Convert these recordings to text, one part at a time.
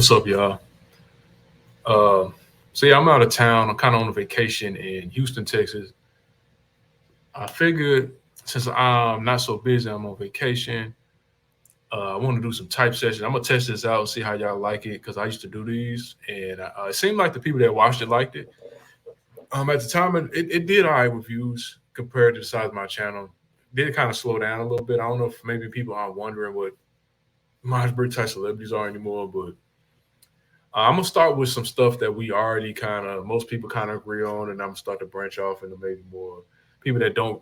What's up, y'all? Uh, so yeah, I'm out of town. I'm kind of on a vacation in Houston, Texas. I figured since I'm not so busy, I'm on vacation. I want to do some type sessions. I'm gonna test this out and see how y'all like it because I used to do these, and it seemed like the people that watched it liked it. At the time, it did all right with views compared to the size of my channel. Did kind of slow down a little bit. I don't know if maybe people are wondering what Myers-Briggs type celebrities are anymore, but I'm gonna start with some stuff that we already kind of most people kind of agree on, and I'm gonna start to branch off into maybe more people that don't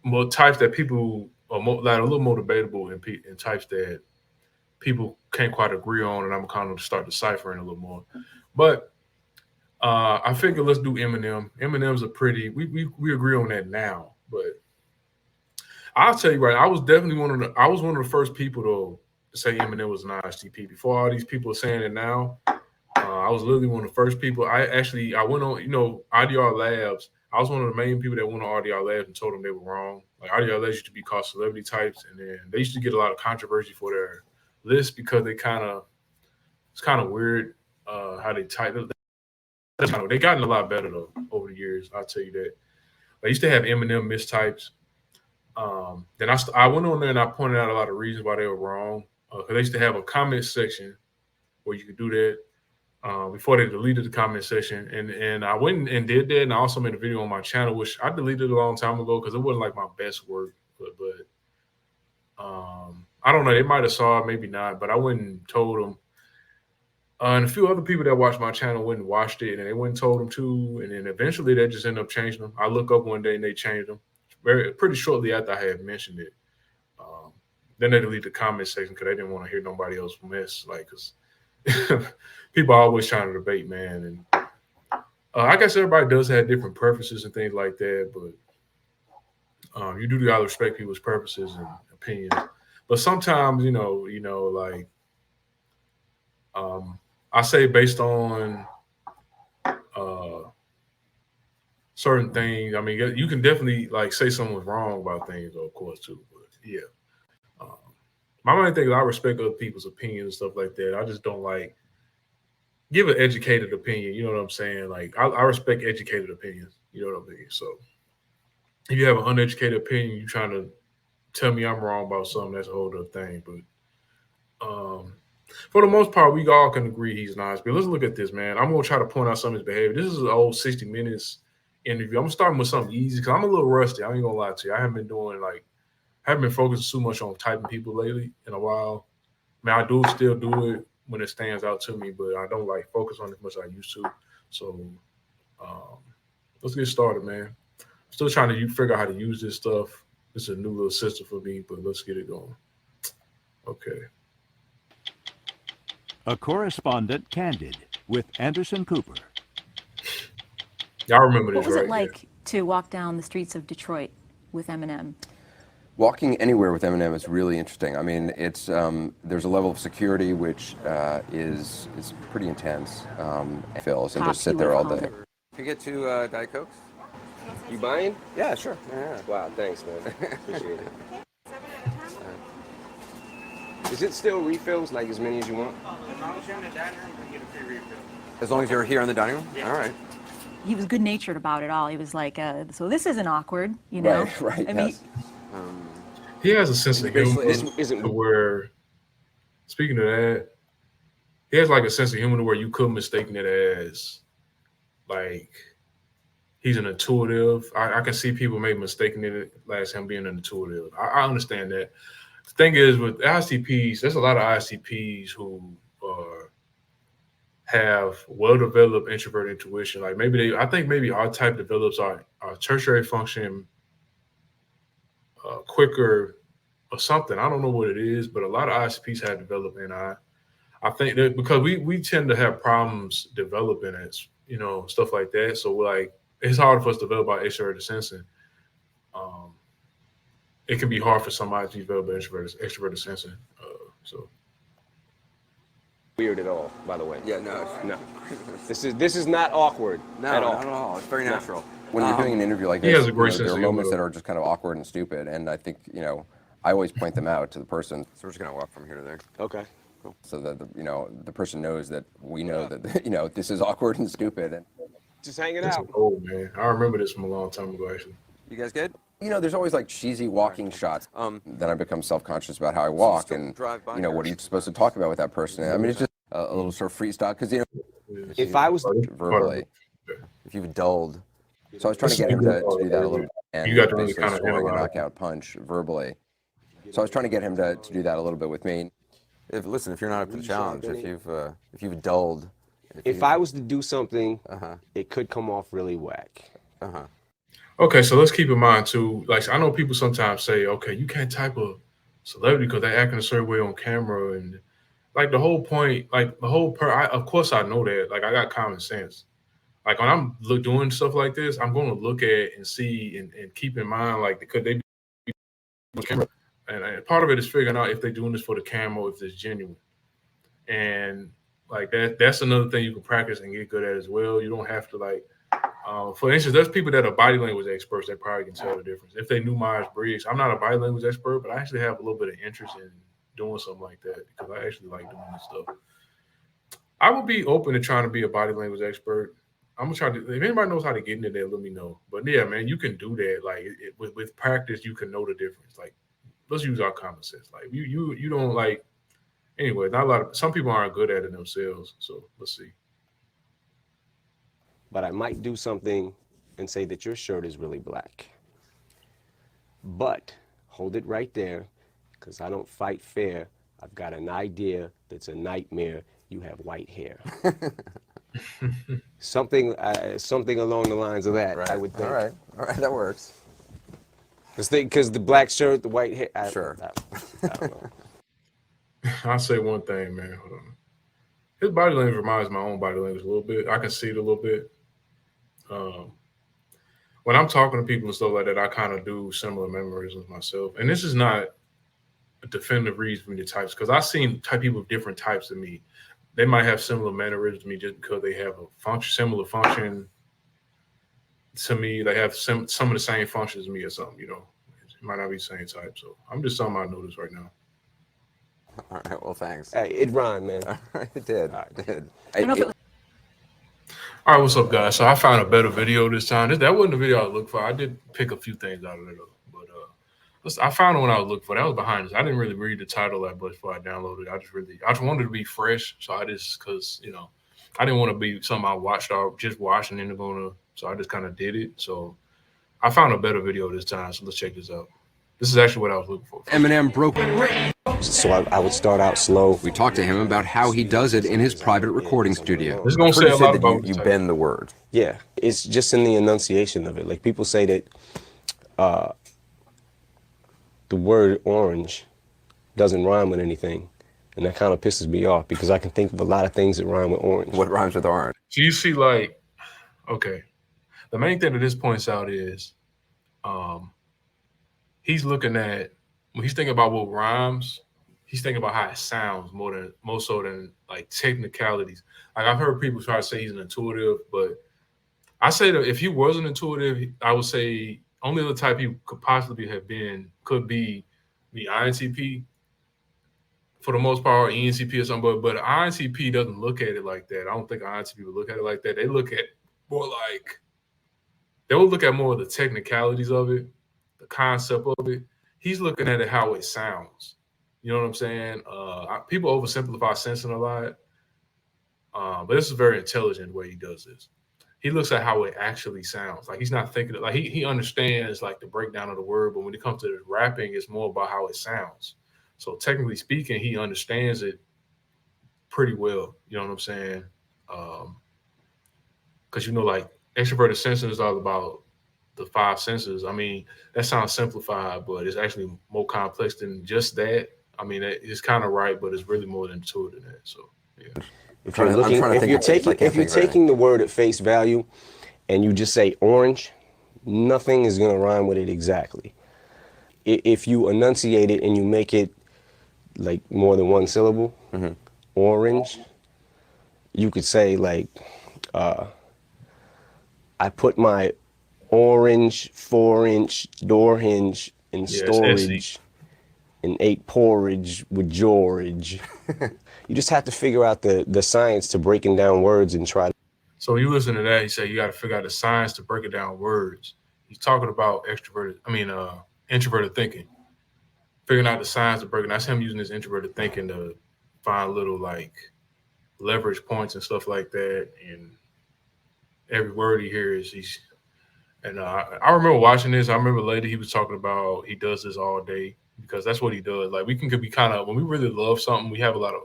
more types that people are more, like a little more debatable in types that people can't quite agree on, and I'm kind of start deciphering a little more. But I figure let's do Eminem. Eminem's a pretty we agree on that now, but I'll tell you right, I was one of the first people to say Eminem was an ISTP before all these people are saying it now. I was literally one of the first people. I went on, IDR Labs. I was one of the main people that went on RDR Labs and told them they were wrong. Like RDR Labs used to be called celebrity types, and then they used to get a lot of controversy for their list because it's kind of weird how they type it. They gotten a lot better though over the years. I'll tell you that. I used to have Eminem mistypes. Then I went on there and I pointed out a lot of reasons why they were wrong. Because they used to have a comment section where you could do that. Before they deleted the comment section. And I went and did that. And I also made a video on my channel, which I deleted a long time ago because it wasn't like my best work. But I don't know. They might have saw it, maybe not. But I went and told them. And a few other people that watched my channel went and watched it. And they went and told them too. And then eventually they just ended up changing them. I look up one day and they changed them. Pretty shortly after I had mentioned it. Then they deleted the comment section because they didn't want to hear nobody else mess. Like, because people are always trying to debate, man. And I guess everybody does have different preferences and things like that, but you do gotta respect people's preferences and opinions. But sometimes, like I say based on certain things. I mean, you can definitely like say someone's wrong about things, though, of course, too. But yeah, um, my main thing is I respect other people's opinions and stuff like that. I just don't like give an educated opinion. You know what I'm saying? Like I respect educated opinions. You know what I mean? So if you have an uneducated opinion, you trying to tell me I'm wrong about something, that's a whole other thing. But for the most part, we all can agree he's nice. But let's look at this, man. I'm gonna try to point out some of his behavior. This is an old 60 minutes interview. I'm starting with something easy because I'm a little rusty. I ain't gonna lie to you. I haven't been focusing too much on typing people lately in a while. I mean, I do still do it when it stands out to me, but I don't like focus on it as much as I used to. So um, let's get started, man. Still trying to figure out how to use this stuff. This is a new little system for me, but let's get it going. Okay. A Correspondent Candid with Anderson Cooper. Y'all remember this, What was right? it like to walk down the streets of Detroit with Eminem? Walking anywhere with Eminem is really interesting. I mean, it's there's a level of security which is pretty intense. Phils and just sit there all day. Can you get two Diet Cokes? You buying? Yeah, sure. Yeah. Wow, thanks, man. Appreciate it. Is it still refills, like as many as you want? As long as you're in the dining room, you get a free refill. As long as you're here in the dining room? Yeah. All right. He was good-natured about it all. He was like, so this isn't awkward, you know? Right, I mean, yes. He has a sense of humor Isn't to where, speaking of that, he has like a sense of humor to where you could mistake it as like he's an intuitive. I can see people maybe mistaking it as him being an intuitive. I understand that. The thing is with ISTPs, there's a lot of ISTPs who have well-developed introvert intuition. Like I think maybe our type develops our tertiary function quicker or something. I don't know what it is, but a lot of ISPs have developed NI. I think that because we tend to have problems developing it, stuff like that. So like it's hard for us to develop our extroverted sensing. It can be hard for somebody to develop extroverted sensing. So weird at all, by the way. Yeah, no. This is not awkward at all. Not at all. It's very natural. When you're doing an interview like he this, has a great sense there are of moments humor. that are just kind of awkward and stupid, and I think I always point them out to the person. So we're just gonna walk from here to there. Okay. So that the person knows that we know that this is awkward and stupid. And Just hanging This is out. old, man. I remember this from a long time ago, actually. You guys good? there's always like cheesy walking shots. Then I become self-conscious about how I walk, and what are you supposed to talk about with that person? I mean, it's just a little sort of freestyle because If I was verbally, if you've dulled. So I was trying to get him to do that a little bit, and You got to really basically kind of scoring a analyze. knockout punch verbally. So I was trying to get him to do that a little bit with me. Listen, if you're not up to the challenge, if you've dulled, If I was to do something, it could come off really whack. Okay, so let's keep in mind too. Like, I know people sometimes say, okay, you can't type a celebrity because they act in a certain way on camera, and like the whole point, like the whole of course I know that. Like, I got common sense. Like when I'm doing stuff like this, I'm going to look at and see and keep in mind, like, could they be on camera? And part of it is figuring out if they're doing this for the camera, if it's genuine. And like that's another thing you can practice and get good at as well. You don't have to like. For instance, there's people that are body language experts that probably can tell the difference. If they knew Myers-Briggs, I'm not a body language expert, but I actually have a little bit of interest in doing something like that because I actually like doing this stuff. I would be open to trying to be a body language expert. I'm gonna try to. If anybody knows how to get into there, let me know. But yeah, man, you can do that. Like with practice, you can know the difference. Like, let's use our common sense. Like you don't like. Anyway, not a lot of. Some people aren't good at it themselves. So let's see. But I might do something and say that your shirt is really black. But hold it right there, because I don't fight fair. I've got an idea that's a nightmare. You have white hair. something along the lines of that, I would think. all right, that works. Because the black shirt, the white hair. I don't know. I'll say one thing, man. Hold on. His body language reminds my own body language a little bit. I can see it a little bit. When I'm talking to people and stuff like that, I kind of do similar mannerisms myself. And this is not a definitive reason for me to types, because I've seen people with different types of me. They might have similar mannerisms to me just because they have a similar function to me. They have some of the same functions as me or something, It might not be the same type. So I'm just something I notice right now. All right, well, thanks. Hey, it rhymed, man. All right, it did. It did. All right, what's up, guys? So I found a better video this time. That wasn't the video I was looking for. I did pick a few things out of it, but I found the one I was looking for. That was behind us. I didn't really read the title that much before I downloaded it. I just wanted to be fresh, so because I didn't want to be something I watched or just watching and so I just kind of did it. So I found a better video this time. So let's check this out. This is actually what I was looking for. Eminem broke. So I would start out slow. We talked to him about how he does it in his private recording studio. This is gonna say a lot about you bend the word. Yeah, it's just in the enunciation of it. Like people say that the word orange doesn't rhyme with anything. And that kind of pisses me off because I can think of a lot of things that rhyme with orange. What rhymes with orange? So you see, like, okay, the main thing that this points out is he's looking at, when he's thinking about what rhymes, he's thinking about how it sounds more so than like technicalities. Like I've heard people try to say he's an intuitive, but I say that if he wasn't intuitive, I would say only other type he could possibly have been could be the INTP for the most part, or ENCP or something. But INTP doesn't look at it like that. I don't think INTP would look at it like that. They look at more like, they will look at more of the technicalities of it, the concept of it. He's looking at it how it sounds. You know what I'm saying? People oversimplify sensing a lot, but this is very intelligent the way he does this. He looks at how it actually sounds. Like he's not thinking it. Like he understands like the breakdown of the word, but when it comes to the rapping, it's more about how it sounds. So technically speaking, he understands it pretty well. You know what I'm saying? Because like extroverted sensing is all about the 5 senses. I mean, that sounds simplified, but it's actually more complex than just that. I mean, it's kind of right, but it's really more than two than that. So, yeah. If you're taking the word at face value and you just say orange, nothing is going to rhyme with it exactly. If you enunciate it and you make it like more than one syllable, orange, you could say like, I put my orange 4-inch door hinge in storage and ate porridge with George. You just have to figure out the science to breaking down words and try. So you listen to that, he said you got to figure out the science to break it down words. He's talking about introverted thinking. Figuring out the science of breaking. That's him using his introverted thinking to find little like leverage points and stuff like that. And every word he hears, I remember watching this. I remember later he was talking about he does this all day because that's what he does. Like we could be kind of, when we really love something, we have a lot of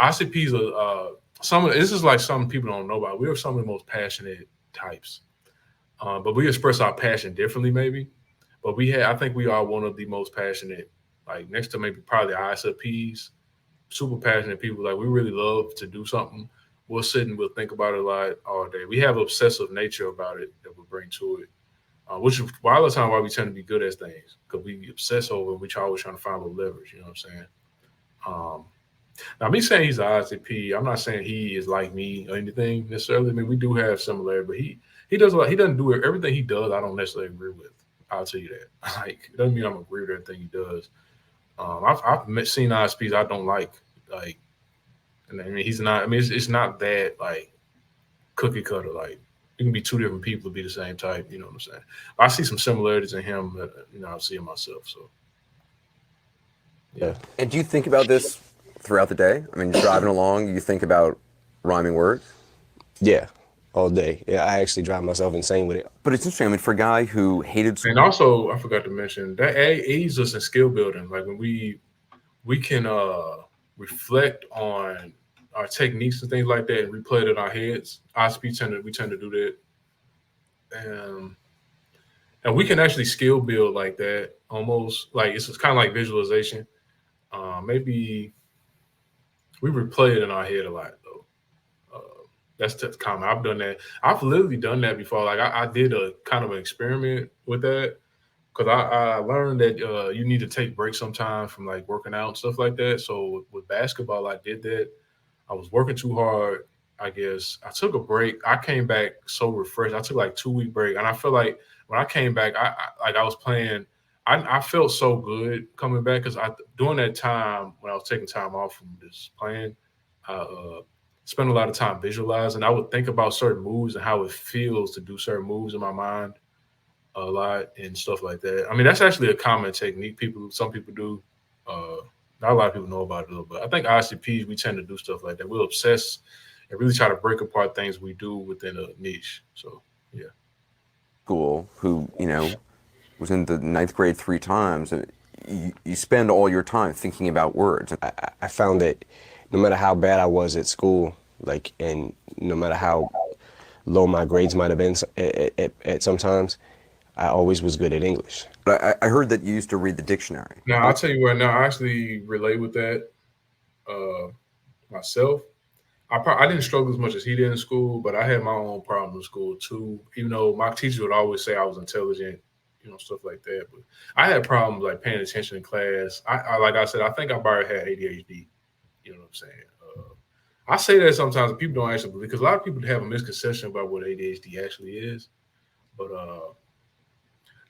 ICPs. This is like something people don't know about. We are some of the most passionate types, but we express our passion differently, maybe. But I think we are one of the most passionate, like next to maybe probably ISFPs, super passionate people. Like we really love to do something. We'll sit and we'll think about it a lot all day. We have obsessive nature about it that we bring to it, which is a lot of the time why we tend to be good at things, because we obsess over it. We always trying to find a little leverage. You know what I'm saying? Now, me saying he's an ISTP, I'm not saying he is like me or anything necessarily. I mean, we do have similarity, but he does a lot. He doesn't do it. Everything he does, I don't necessarily agree with. I'll tell you that. Like, it doesn't mean I'm agree with everything he does. I've seen ISPs I don't like. Like, and I mean, he's not. I mean, it's not that like cookie cutter. Like, you can be two different people to be the same type. You know what I'm saying? I see some similarities in him that I see in myself. So, yeah. And do you think about this throughout the day? I mean, you're driving along, you think about rhyming words? Yeah, all day. Yeah, I actually drive myself insane with it. But it's interesting. I mean, for a guy who hated school. And also, I forgot to mention that aids us in skill building. Like when we can reflect on our techniques and things like that and replay it in our heads. We tend to do that. And we can actually skill build like that, almost like it's kind of like visualization. Maybe we replay it in our head a lot though. That's common. I've done that. I've literally done that before. Like I did a kind of an experiment with that because I learned that you need to take breaks sometimes from like working out and stuff like that. So with basketball, I did that. I was working too hard. I guess I took a break. I came back so refreshed. I took like 2-week break, and I feel like when I came back, I was playing. I felt so good coming back because during that time when I was taking time off from just playing, I spent a lot of time visualizing. I would think about certain moves and how it feels to do certain moves in my mind a lot and stuff like that. I mean, that's actually a common technique. Some people do. Not a lot of people know about it though, but I think ICPs, we tend to do stuff like that. We'll obsess and really try to break apart things we do within a niche. So, yeah. School, who, was in the 9th grade 3 times, you spend all your time thinking about words. I found that no matter how bad I was at school, and no matter how low my grades might have been at sometimes, I always was good at English. But I heard that you used to read the dictionary. Now, I'll tell you what, I actually relate with that myself. I didn't struggle as much as he did in school, but I had my own problems in school too, even though my teacher would always say I was intelligent, stuff like that. But I had problems like paying attention in class. I like I said, I think I probably had ADHD. You know what I'm saying? I say that sometimes and people don't actually believe, because a lot of people have a misconception about what ADHD actually is. But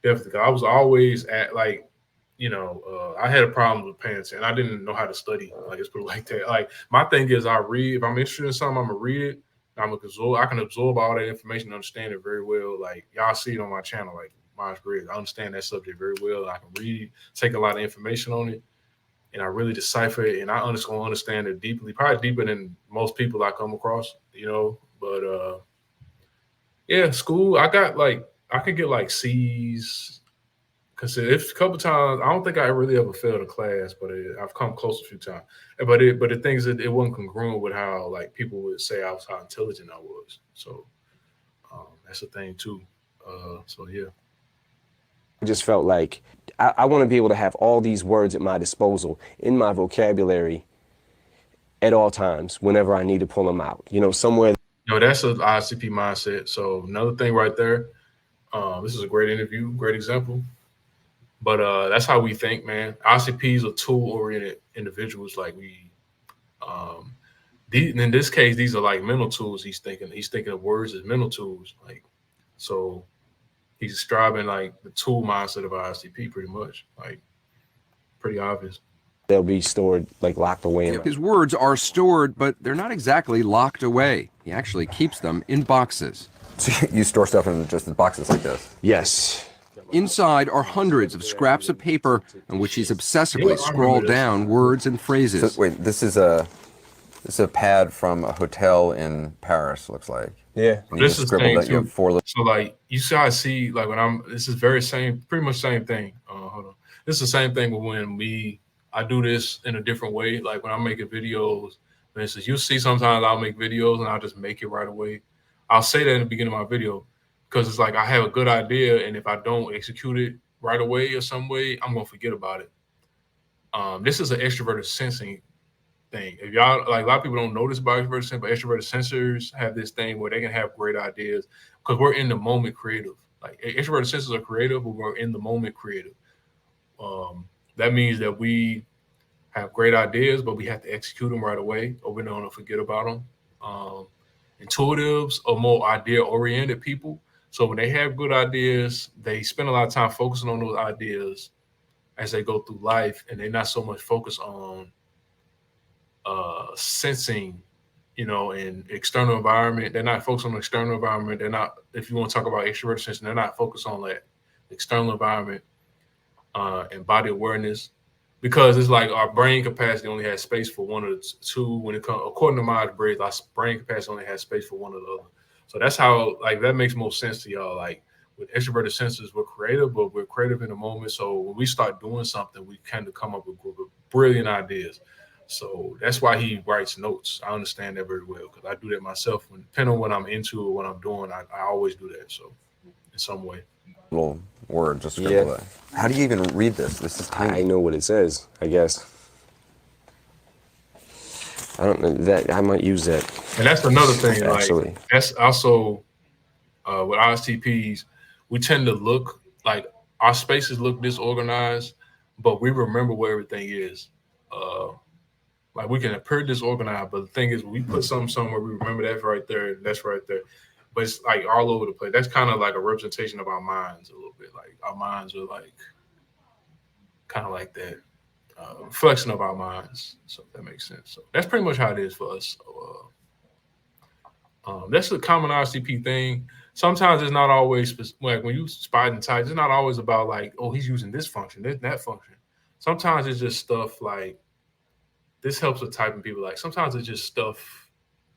definitely, I was always at like, I had a problem with paying attention. I didn't know how to study. Like, let's put it like that. Like, my thing is, I read. If I'm interested in something, I'm gonna read it. I can absorb all that information and understand it very well. Like, y'all see it on my channel, like Miles Briggs. I understand that subject very well. I can read, take a lot of information on it, and I really decipher it, and I understand it deeply, probably deeper than most people I come across. But yeah, school. I could get like C's. Because a couple times, I don't think I really ever failed a class, but I've come close a few times. But the thing is that it wasn't congruent with how like people would say how intelligent I was. So that's the thing too. So yeah. I just felt like I want to be able to have all these words at my disposal in my vocabulary at all times, whenever I need to pull them out. Somewhere. That's an ICP mindset. So another thing right there. This is a great interview, great example. But that's how we think, man. ICPs are tool-oriented individuals. Like in this case, these are like mental tools. He's thinking of words as mental tools. Like, so he's describing like the tool mindset of ICP pretty much. Like, pretty obvious. They'll be stored, like locked away. His words are stored, but they're not exactly locked away. He actually keeps them in boxes. So you store stuff in just boxes like this? Yes. Inside are hundreds of scraps of paper on which he's obsessively scrawled down words and phrases. So, wait, this is a pad from a hotel in Paris, looks like. Yeah. And you This just is scribbled that you have 4 little. So like you see, I see like when this is pretty much same thing. Hold on. This is the same thing, but when I do this in a different way. Like when I'm making videos, for instance, you see sometimes I'll make videos and I'll just make it right away. I'll say that in the beginning of my video because it's like I have a good idea, and if I don't execute it right away or some way, I'm gonna forget about it. This is an extroverted sensing thing. If y'all like, a lot of people don't know this about extroverted sensing, but extroverted sensors have this thing where they can have great ideas because we're in the moment creative. Like extroverted sensors are creative, but we're in the moment creative. That means that we have great ideas, but we have to execute them right away, or we don't want to forget about them. Intuitives are more idea-oriented people. So when they have good ideas, they spend a lot of time focusing on those ideas as they go through life, and they're not so much focused on sensing, in external environment. They're not focused on the external environment. They're not, if you want to talk about extroverted sensing, they're not focused on that external environment and body awareness, because it's like our brain capacity only has space for one of the two. When it comes, according to Myers-Briggs, our brain capacity only has space for one or the other. So that's how, like, that makes most sense to y'all. Like with extroverted sensors, we're creative, but we're creative in the moment. So when we start doing something, we kind of come up with brilliant ideas. So that's why he writes notes. I understand that very well because I do that myself. Depending on what I'm into or what I'm doing, I always do that. So in some way. Little word, just scribble that. How do you even read this? This is tiny. I know what it says, I guess. I don't know that I might use that. And that's another thing. Actually. Like that's also with ISTPs, we tend to look like our spaces look disorganized, but we remember where everything is. Like we can appear disorganized, but the thing is, we put something somewhere, we remember that's right there, that's right there. But it's like all over the place. That's kind of like a representation of our minds a little bit. Like our minds are like kind of like that reflection of our minds. So if that makes sense. So that's pretty much how it is for us. So, that's a common ICP thing. Sometimes it's not always like when you spot and type, it's not always about like, oh, he's using this function, that function. Sometimes it's just stuff like this helps with typing people. Like sometimes it's just stuff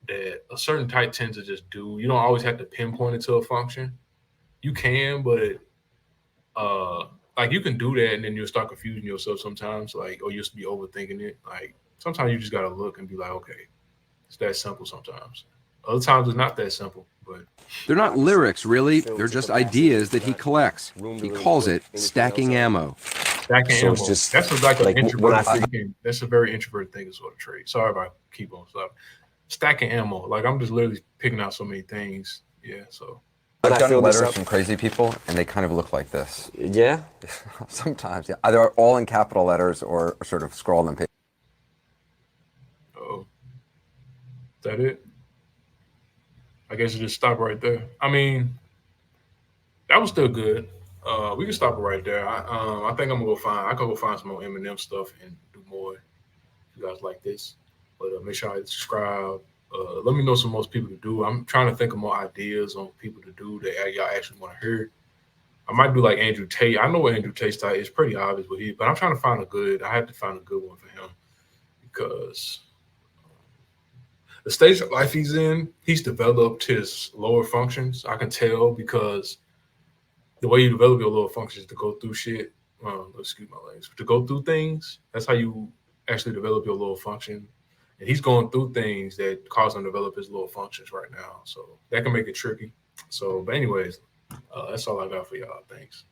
that a certain type tends to just do. You don't always have to pinpoint it to a function. You can, but like you can do that and then you'll start confusing yourself sometimes, like, or you'll just be overthinking it. Like sometimes you just gotta look and be like, okay, it's that simple sometimes. Other times it's not that simple, but They're not lyrics, really. They're just ideas that he collects. He calls it stacking ammo. Stacking ammo. It's just that's like an introverted I thing. That's a very introverted thing sort of trait. Sorry if I keep on stuff. Stacking ammo. Like I'm just literally picking out so many things. Yeah, so. I've done letters from crazy people, and they kind of look like this. Yeah? Sometimes, yeah. Either all in capital letters or sort of scrawled in paper. Oh. Is that it? I guess you just stop right there. I mean, that was still good. We can stop it right there. I think I could go find some more Eminem stuff and do more if you guys like this. But make sure I subscribe. Let me know some more people to do. I'm trying to think of more ideas on people to do that y'all actually want to hear. I might do like Andrew Tate. I know what Andrew Tate's type is, pretty obvious, but I'm trying to find I have to find a good one for him because the stage of life he's in, he's developed his lower functions. I can tell because the way you develop your lower functions is to go through shit. Excuse my language. To go through things, that's how you actually develop your lower function. And he's going through things that cause him to develop his lower functions right now. So that can make it tricky. So, but anyways, that's all I got for y'all. Thanks.